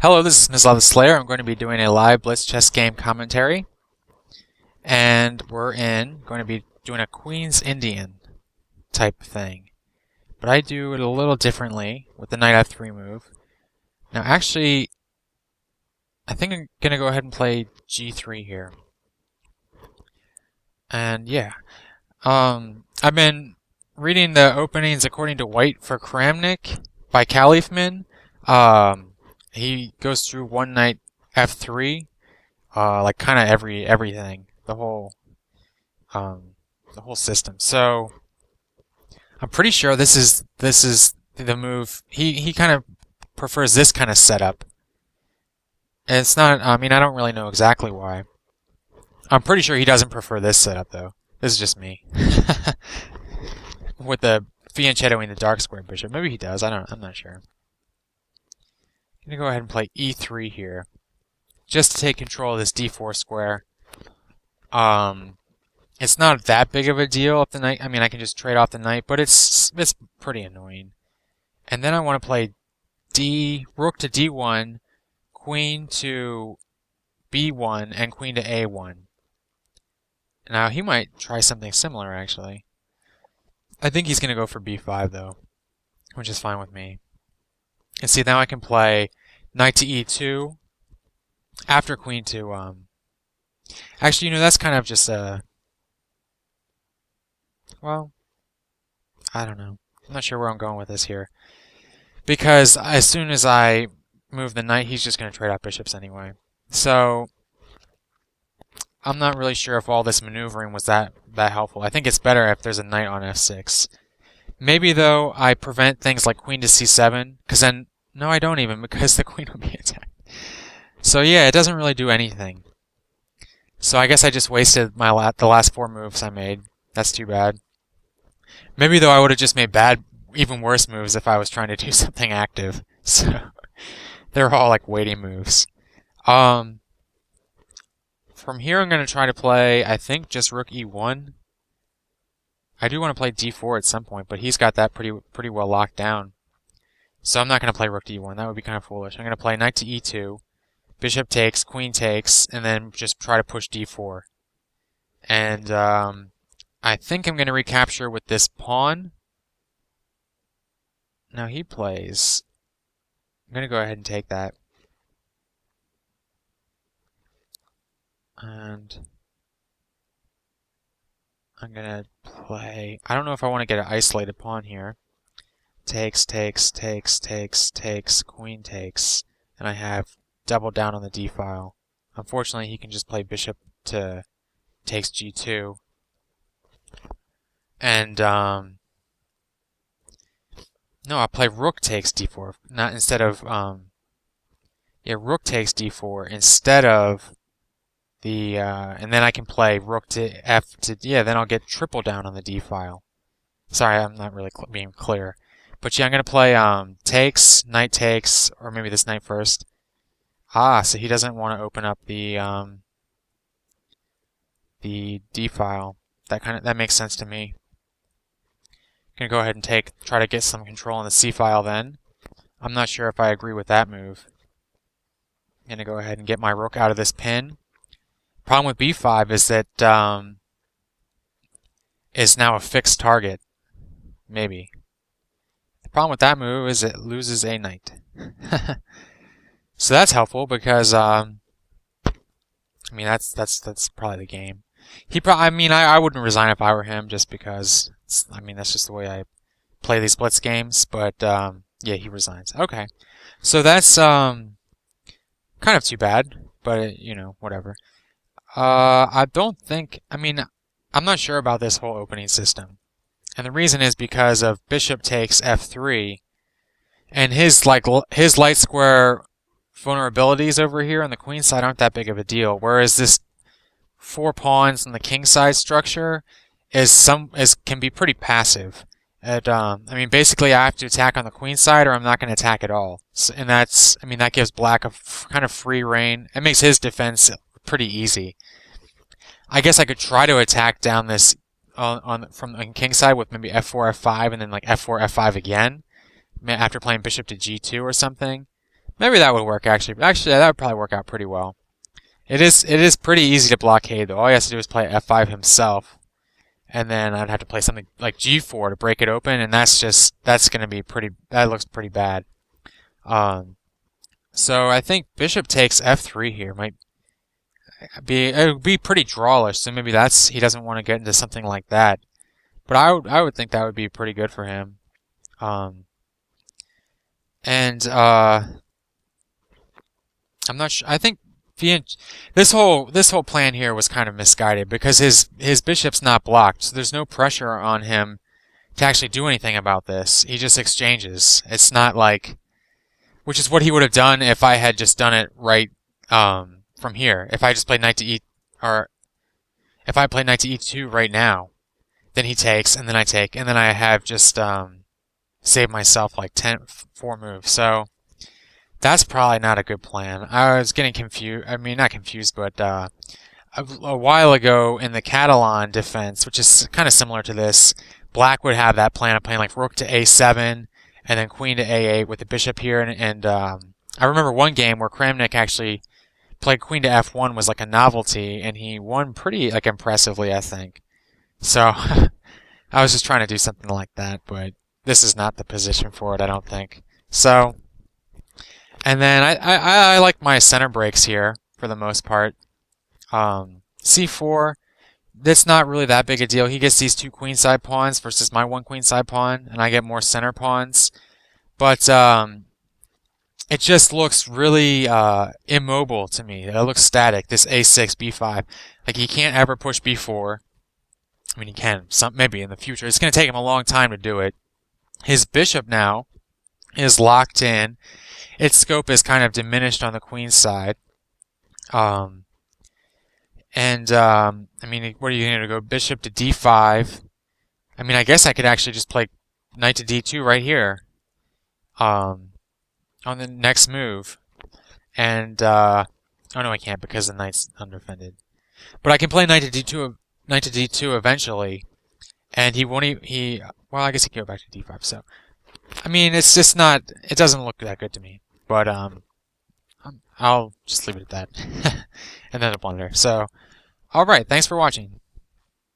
Hello, this is Mislav the Slayer. I'm going to be doing a live Blitz chess game commentary. And going to be doing a Queen's Indian type thing. But I do it a little differently with the knight f3 move. Now actually, I think I'm going to go ahead and play g3 here. And yeah, I've been reading the openings according to White for Kramnik by Khalifman. He goes through one knight f3, like kind of everything, the whole system. So I'm pretty sure this is the move. He kind of prefers this kind of setup. And it's not. I mean, I don't really know exactly why. I'm pretty sure he doesn't prefer this setup though. This is just me. With the fianchettoing the dark square bishop. Maybe he does. I'm not sure. I'm going to go ahead and play e3 here, just to take control of this d4 square. It's not that big of a deal if the knight. I mean, I can just trade off the knight, but it's pretty annoying. And then I want to play rook to d1, queen to b1, and queen to a1. Now he might try something similar actually. I think he's going to go for b5 though, which is fine with me. And see, now I can play knight to e2 after queen to, actually, that's kind of just well, I don't know. I'm not sure where I'm going with this here. Because as soon as I move the knight, he's just going to trade off bishops anyway. So, I'm not really sure if all this maneuvering was that helpful. I think it's better if there's a knight on f6. Maybe, though, I prevent things like queen to c7, because then... No, I don't even, because the queen will be attacked. So yeah, it doesn't really do anything. So I guess I just wasted the last 4 moves I made. That's too bad. Maybe, though, I would have just made even worse moves if I was trying to do something active. So they're all like waiting moves. From here, I'm going to try to play, I think, just rook e1. I do want to play d4 at some point, but he's got that pretty well locked down. So I'm not going to play rook to e1. That would be kind of foolish. I'm going to play knight to e2, bishop takes, queen takes, and then just try to push d4. And I think I'm going to recapture with this pawn. Now he plays. I'm going to go ahead and take that. And I'm going to play... I don't know if I want to get an isolated pawn here. Takes, queen takes, and I have double down on the d file. Unfortunately, he can just play bishop to takes g2. And, no, I'll play rook takes d4, not instead of, rook takes d4 instead of the, and then I can play rook to f to, then I'll get triple down on the d file. Sorry, I'm not really being clear. But yeah, I'm going to play takes, knight takes, or maybe this knight first. So he doesn't want to open up the d file. That makes sense to me. I'm going to go ahead and try to get some control on the c file then. I'm not sure if I agree with that move. I'm going to go ahead and get my rook out of this pin. Problem with b5 is that is now a fixed target. Maybe. The problem with that move is it loses a knight. So that's helpful because I mean that's probably the game. I wouldn't resign if I were him just because that's just the way I play these blitz games, but yeah, he resigns. Okay. So that's kind of too bad, but whatever. I'm not sure about this whole opening system. And the reason is because of bishop takes f3, and his light square vulnerabilities over here on the queen side aren't that big of a deal. Whereas this 4 pawns on the king side structure can be pretty passive. Basically I have to attack on the queen side or I'm not going to attack at all. And that gives black a kind of free reign. It makes his defense pretty easy. I guess I could try to attack down this from the king side with maybe f4, f5, and then like f4, f5 again after playing bishop to g2 or something. Maybe that would work actually. Actually, that would probably work out pretty well. It is pretty easy to blockade though. All he has to do is play f5 himself, and then I'd have to play something like g4 to break it open, and that's gonna be pretty. That looks pretty bad. So I think bishop takes f3 here might it would be pretty drawish. So maybe he doesn't want to get into something like that. But I would think that would be pretty good for him. I'm not sure. I think this whole plan here was kind of misguided because his bishop's not blocked, so there's no pressure on him to actually do anything about this. He just exchanges. It's not like, which is what he would have done if I had just done it right from here. If I just played knight to e, or if I played knight to e2 right now, then he takes, and then I take, and then I have just saved myself like 4 moves. So that's probably not a good plan. I was getting confused. I mean, not confused, but a while ago in the Catalan defense, which is kind of similar to this, Black would have that plan of playing like rook to a7 and then queen to a8 with the bishop here. And I remember one game where Kramnik actually played queen to f1 was like a novelty, and he won pretty like impressively, I think. So I was just trying to do something like that, but this is not the position for it, I don't think. So. And then I like my center breaks here for the most part. C4, that's not really that big a deal. He gets these 2 queenside pawns versus my 1 queenside pawn, and I get more center pawns. But it just looks really immobile to me. It looks static, this a6, b5. Like he can't ever push b4. I mean, he can, maybe in the future. It's going to take him a long time to do it. His bishop now is locked in. Its scope is kind of diminished on the queen's side. I mean, what are you going to go? Bishop to d5. I mean, I guess I could actually just play knight to d2 right here. On the next move. And, oh no, I can't because the knight's undefended. But I can play knight to d2 eventually. And he won't well, I guess he can go back to d5, so. I mean, it's just not, it doesn't look that good to me. But, I'll just leave it at that. And then a blunder. So, alright, thanks for watching.